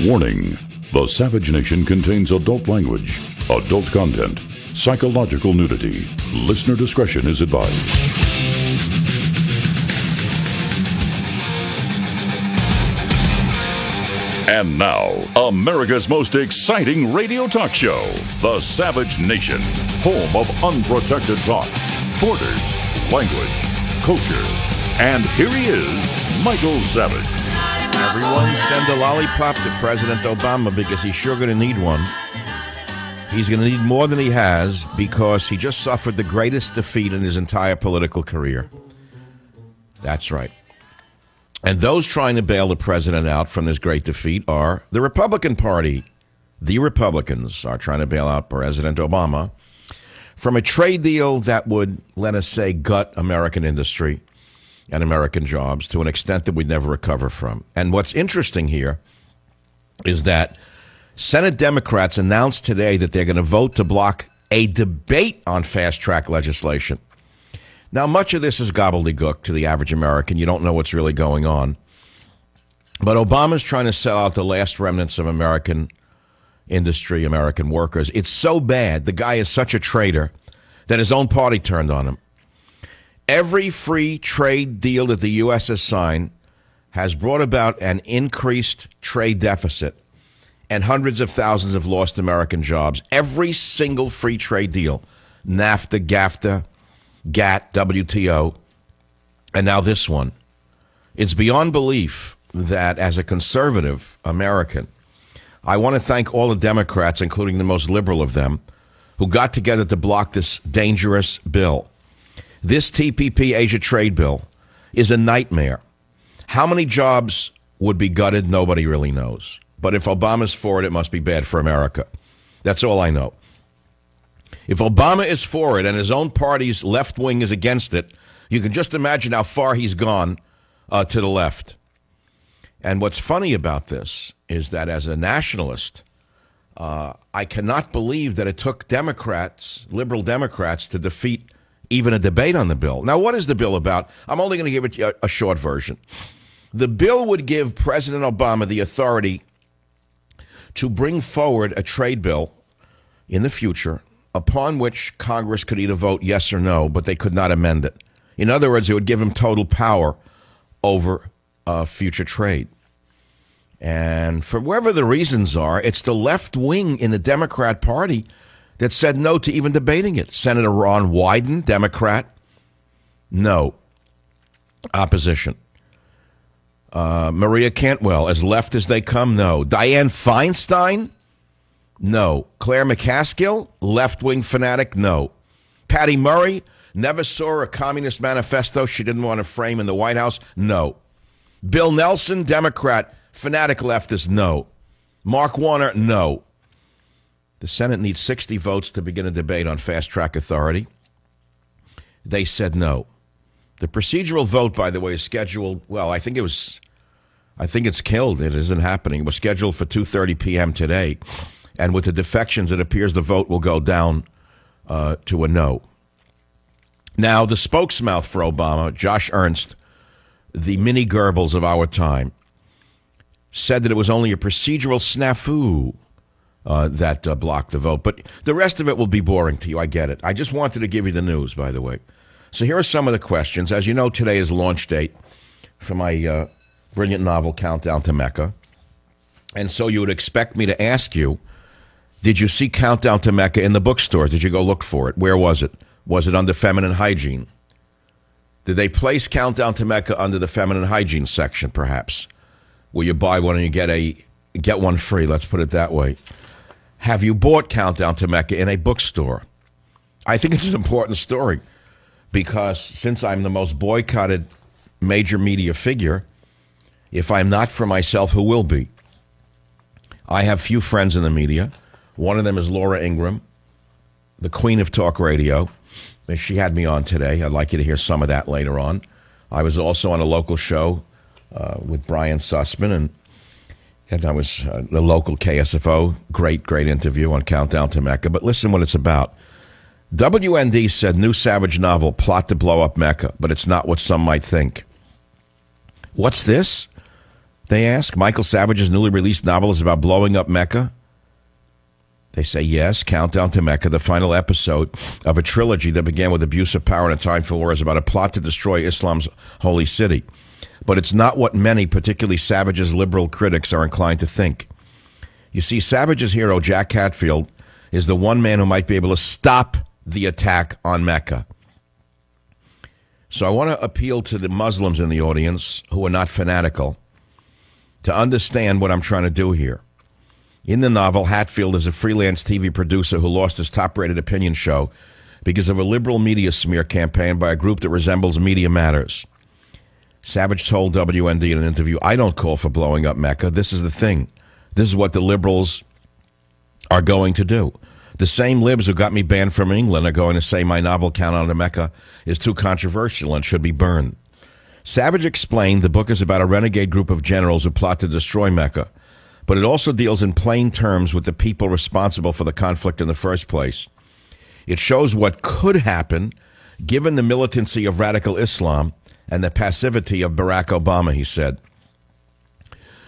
Warning: the Savage Nation contains adult language, adult content, psychological nudity. Listener discretion is advised. And now, America's most exciting radio talk show, The Savage Nation, home of unprotected talk, borders, language, culture. And here he is, Michael Savage. Everyone send a lollipop to President Obama because he's sure going to need one. He's going to need more than he has because he just suffered the greatest defeat in his entire political career. That's right. And those trying to bail the president out from this great defeat are the Republican Party. The Republicans are trying to bail out President Obama from a trade deal that would, let us say, gut American industry and American jobs to an extent that we'd never recover from. And what's interesting here is that Senate Democrats announced today that they're going to vote to block a debate on fast-track legislation. Now, much of this is gobbledygook to the average American. You don't know what's really going on. But Obama's trying to sell out the last remnants of American industry, American workers. It's so bad. The guy is such a traitor that his own party turned on him. Every free trade deal that the U.S. has signed has brought about an increased trade deficit and hundreds of thousands of lost American jobs. Every single free trade deal, NAFTA, GAFTA, GATT, WTO, and now this one. It's beyond belief that as a conservative American, I want to thank all the Democrats, including the most liberal of them, who got together to block this dangerous bill. This TPP Asia trade bill is a nightmare. How many jobs would be gutted? Nobody really knows. But if Obama's for it, it must be bad for America. That's all I know. If Obama is for it and his own party's left wing is against it, you can just imagine how far he's gone to the left. And what's funny about this is that as a nationalist, I cannot believe that it took Democrats, liberal Democrats, to defeat even a debate on the bill. Now, what is the bill about? I'm only going to give it a short version. The bill would give President Obama the authority to bring forward a trade bill in the future upon which Congress could either vote yes or no, but they could not amend it. In other words, it would give him total power over future trade. And for whatever the reasons are, it's the left wing in the Democrat Party that said no to even debating it. Senator Ron Wyden, Democrat, no. Opposition. Maria Cantwell, as left as they come, no. Dianne Feinstein, no. Claire McCaskill, left-wing fanatic, no. Patty Murray, never saw a communist manifesto she didn't want to frame in the White House, no. Bill Nelson, Democrat, fanatic leftist, no. Mark Warner, no. The Senate needs 60 votes to begin a debate on fast-track authority. They said no. The procedural vote, by the way, is scheduled, well, I think it's killed. It isn't happening. It was scheduled for 2:30 p.m. today. And with the defections, it appears the vote will go down to a no. Now, the spokesmouth for Obama, Josh Ernst, the mini Goebbels of our time, said that it was only a procedural snafu that blocked the vote. But the rest of it will be boring to you. I get it. I just wanted to give you the news, by the way. So here are some of the questions. As you know, today is launch date for my brilliant novel, Countdown to Mecca. And so you would expect me to ask you, did you see Countdown to Mecca in the bookstores? Did you go look for it? Where was it? Was it under feminine hygiene? Did they place Countdown to Mecca under the feminine hygiene section, perhaps? Where you buy one and you get one free, let's put it that way. Have you bought Countdown to Mecca in a bookstore? I think it's an important story because since I'm the most boycotted major media figure, if I'm not for myself, who will be? I have few friends in the media. One of them is Laura Ingraham, the queen of talk radio. She had me on today. I'd like you to hear some of that later on. I was also on a local show with Brian Sussman, and I was the local KSFO. Great interview on Countdown to Mecca. But listen what it's about. WND said new Savage novel, plot to blow up Mecca, but it's not what some might think. What's this? They ask. Michael Savage's newly released novel is about blowing up Mecca. They say yes. Countdown to Mecca, the final episode of a trilogy that began with abuse of power and a time for war, is about a plot to destroy Islam's holy city. But it's not what many, particularly Savage's liberal critics, are inclined to think. You see, Savage's hero, Jack Hatfield, is the one man who might be able to stop the attack on Mecca. So I want to appeal to the Muslims in the audience who are not fanatical to understand what I'm trying to do here. In the novel, Hatfield is a freelance TV producer who lost his top-rated opinion show because of a liberal media smear campaign by a group that resembles Media Matters. Savage told WND in an interview, "I don't call for blowing up Mecca. This is the thing. This is what the liberals are going to do. The same libs who got me banned from England are going to say my novel Countdown to Mecca is too controversial and should be burned." Savage explained the book is about a renegade group of generals who plot to destroy Mecca, but it also deals in plain terms with the people responsible for the conflict in the first place. It shows what could happen given the militancy of radical Islam and the passivity of Barack Obama, he said.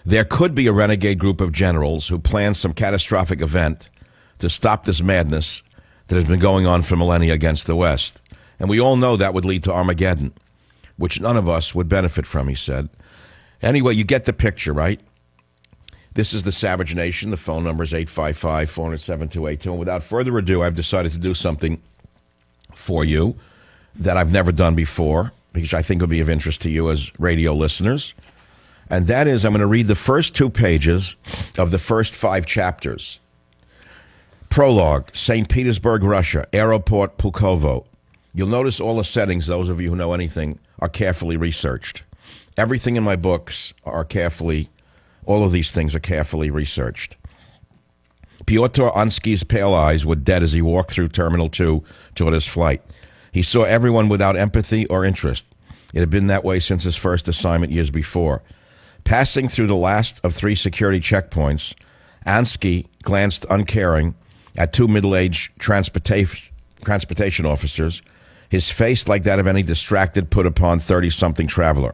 There could be a renegade group of generals who plan some catastrophic event to stop this madness that has been going on for millennia against the West. And we all know that would lead to Armageddon, which none of us would benefit from, he said. Anyway, you get the picture, right? This is the Savage Nation. The phone number is 855-407-7282. And without further ado, I've decided to do something for you that I've never done before, because I think will be of interest to you as radio listeners. And that is, I'm going to read the first 2 pages of the first 5 chapters. Prologue, St. Petersburg, Russia, Aeroport Pulkovo. You'll notice all the settings, those of you who know anything, are carefully researched. Everything in my books are carefully, all of these things are carefully researched. Pyotr Ansky's pale eyes were dead as he walked through Terminal 2 toward his flight. He saw everyone without empathy or interest. It had been that way since his first assignment years before. Passing through the last of 3 security checkpoints, Ansky glanced uncaring at 2 middle-aged transportation officers, his face like that of any distracted, put-upon 30-something traveler.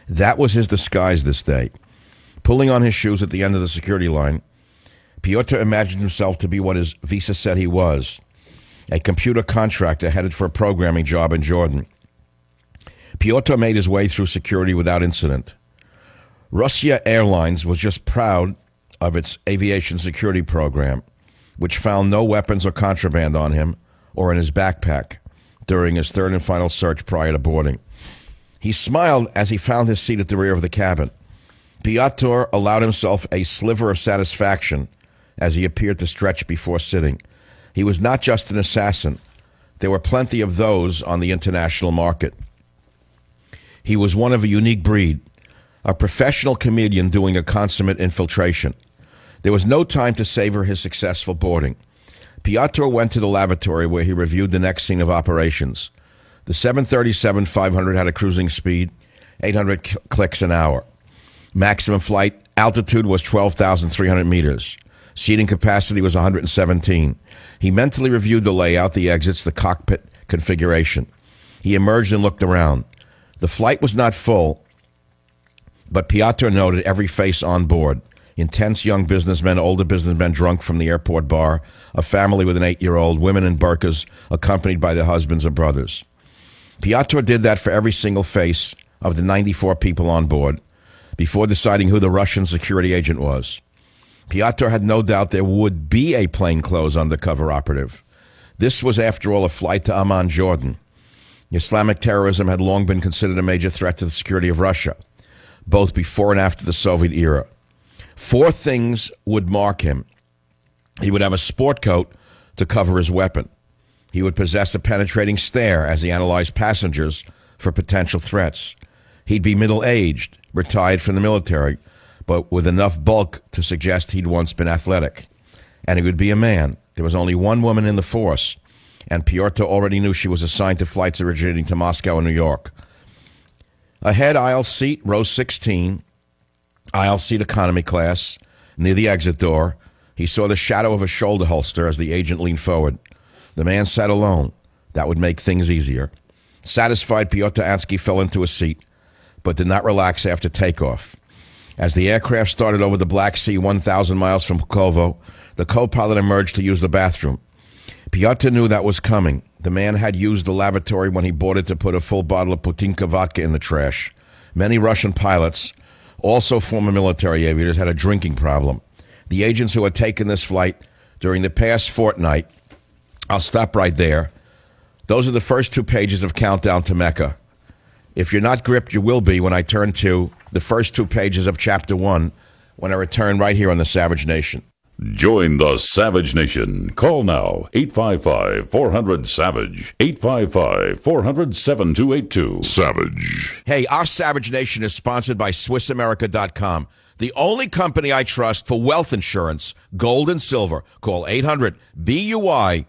That was his disguise this day. Pulling on his shoes at the end of the security line, Pyotr imagined himself to be what his visa said he was, a computer contractor headed for a programming job in Jordan. Pyotr made his way through security without incident. Russia Airlines was just proud of its aviation security program, which found no weapons or contraband on him or in his backpack during his third and final search prior to boarding. He smiled as he found his seat at the rear of the cabin. Pyotr allowed himself a sliver of satisfaction as he appeared to stretch before sitting. He was not just an assassin. There were plenty of those on the international market. He was one of a unique breed, a professional comedian doing a consummate infiltration. There was no time to savor his successful boarding. Pyotr went to the lavatory where he reviewed the next scene of operations. The 737-500 had a cruising speed, 800 clicks an hour. Maximum flight altitude was 12,300 meters. Seating capacity was 117. He mentally reviewed the layout, the exits, the cockpit configuration. He emerged and looked around. The flight was not full, but Pyotr noted every face on board. Intense young businessmen, older businessmen drunk from the airport bar, a family with an 8-year-old, women in burqas accompanied by their husbands or brothers. Pyotr did that for every single face of the 94 people on board before deciding who the Russian security agent was. Pyotr had no doubt there would be a plainclothes undercover operative. This was, after all, a flight to Amman, Jordan. Islamic terrorism had long been considered a major threat to the security of Russia, both before and after the Soviet era. 4 things would mark him. He would have a sport coat to cover his weapon. He would possess a penetrating stare as he analyzed passengers for potential threats. He'd be middle-aged, retired from the military, but with enough bulk to suggest he'd once been athletic. And he would be a man. There was only one woman in the force, and Pyotr already knew she was assigned to flights originating to Moscow and New York. Ahead, aisle seat, row 16, aisle seat economy class, near the exit door. He saw the shadow of a shoulder holster as the agent leaned forward. The man sat alone. That would make things easier. Satisfied, Pyotr Ansky fell into a seat, but did not relax after takeoff. As the aircraft started over the Black Sea 1,000 miles from Kovo, the co-pilot emerged to use the bathroom. Pyotr knew that was coming. The man had used the lavatory when he boarded to put a full bottle of Putinka vodka in the trash. Many Russian pilots, also former military aviators, had a drinking problem. The agents who had taken this flight during the past fortnight, I'll stop right there. Those are the first 2 pages of Countdown to Mecca. If you're not gripped, you will be when I turn to the first 2 pages of Chapter 1 when I return right here on the Savage Nation. Join the Savage Nation. Call now, 855-400-SAVAGE, 855-400-7282. Savage. Hey, our Savage Nation is sponsored by SwissAmerica.com, the only company I trust for wealth insurance, gold and silver. Call 800-BUICOIN.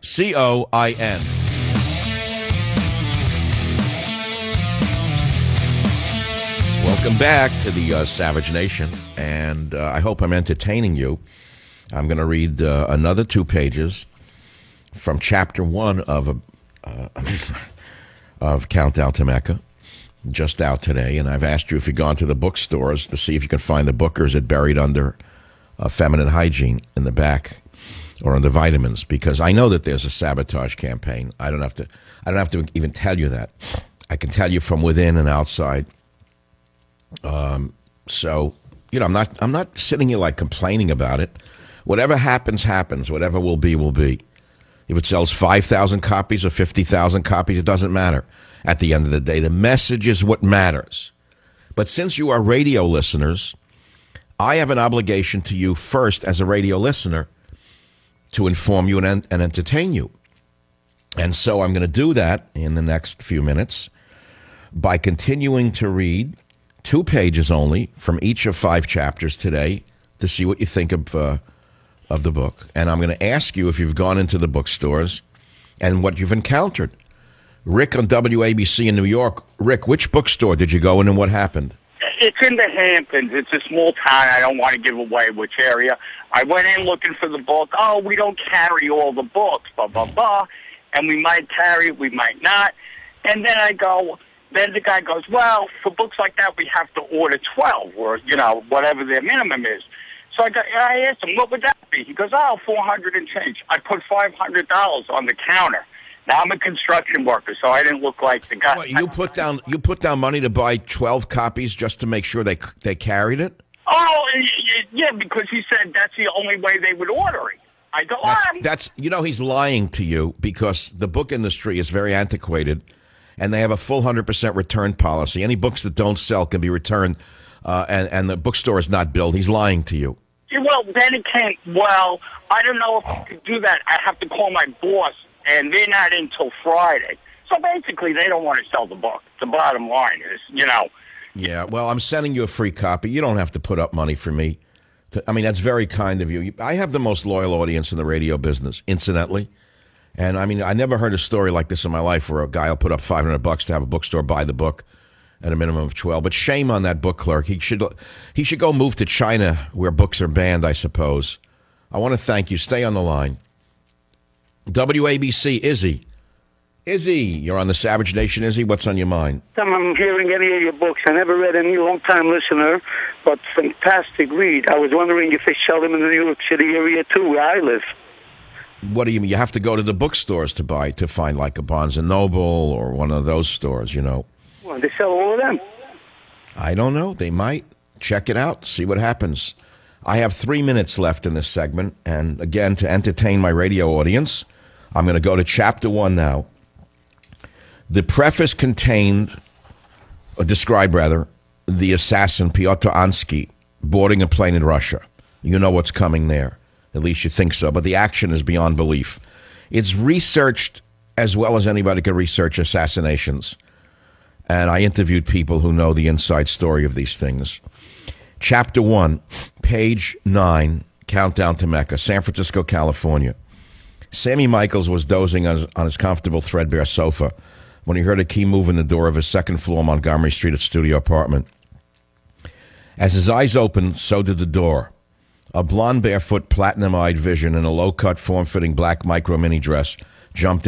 Welcome back to the Savage Nation, and I hope I'm entertaining you. I'm going to read another 2 pages from Chapter 1 of Countdown to Mecca, just out today. And I've asked you if you've gone to the bookstores to see if you can find the book, or is it buried under feminine hygiene in the back or under vitamins? Because I know that there's a sabotage campaign. I don't have to even tell you that. I can tell you from within and outside. So, you know, I'm not sitting here like complaining about it. Whatever happens, happens. Whatever will be, will be. If it sells 5,000 copies or 50,000 copies, it doesn't matter. At the end of the day, the message is what matters. But since you are radio listeners, I have an obligation to you first as a radio listener to inform you and entertain you. And so I'm going to do that in the next few minutes by continuing to read 2 pages only from each of 5 chapters today to see what you think of the book. And I'm going to ask you if you've gone into the bookstores and what you've encountered. Rick on WABC in New York. Rick, which bookstore did you go in and what happened? It's in the Hamptons. It's a small town. I don't want to give away which area. I went in looking for the book. Oh, we don't carry all the books, blah, blah, blah. And we might carry it, we might not. And then then the guy goes, well, for books like that, we have to order 12 or, you know, whatever their minimum is. So I asked him, what would that be? He goes, $400 and change. I put $500 on the counter. Now I'm a construction worker, so I didn't look like the guy. What, you put down money to buy 12 copies just to make sure they carried it? Oh, yeah, because he said that's the only way they would order it. I go, that's you know, he's lying to you because the book industry is very antiquated, and they have a full 100% return policy. Any books that don't sell can be returned, and the bookstore is not billed. He's lying to you. Well, then it can't. Well, I don't know if I could do that. I have to call my boss, and they're not in till Friday. So basically, they don't want to sell the book. The bottom line is, you know. Yeah, well, I'm sending you a free copy. You don't have to put up money for me. I mean, that's very kind of you. I have the most loyal audience in the radio business, incidentally. And, I mean, I never heard a story like this in my life where a guy will put up $500 to have a bookstore buy the book at a minimum of 12. But shame on that book clerk. He should go move to China where books are banned, I suppose. I want to thank you. Stay on the line. WABC, Izzy. Izzy, you're on the Savage Nation. Izzy, what's on your mind? I'm hearing any of your books. I never read any, long-time listener, but fantastic read. I was wondering if they sell them in the New York City area, too, where I live. What do you mean? You have to go to the bookstores to find like a Barnes & Noble or one of those stores, you know. Well, they sell all of them. I don't know. They might. Check it out. See what happens. I have 3 minutes left in this segment. And again, to entertain my radio audience, I'm going to go to Chapter 1 now. The preface described the assassin Pyotr Ansky boarding a plane in Russia. You know what's coming there. At least you think so. But the action is beyond belief. It's researched as well as anybody could research assassinations. And I interviewed people who know the inside story of these things. Chapter 1, page 9, Countdown to Mecca, San Francisco, California. Sammy Michaels was dozing on his comfortable threadbare sofa when he heard a key move in the door of his second-floor Montgomery Street studio apartment. As his eyes opened, so did the door. A blonde, barefoot, platinum-eyed vision in a low-cut, form-fitting black micro-mini dress jumped in.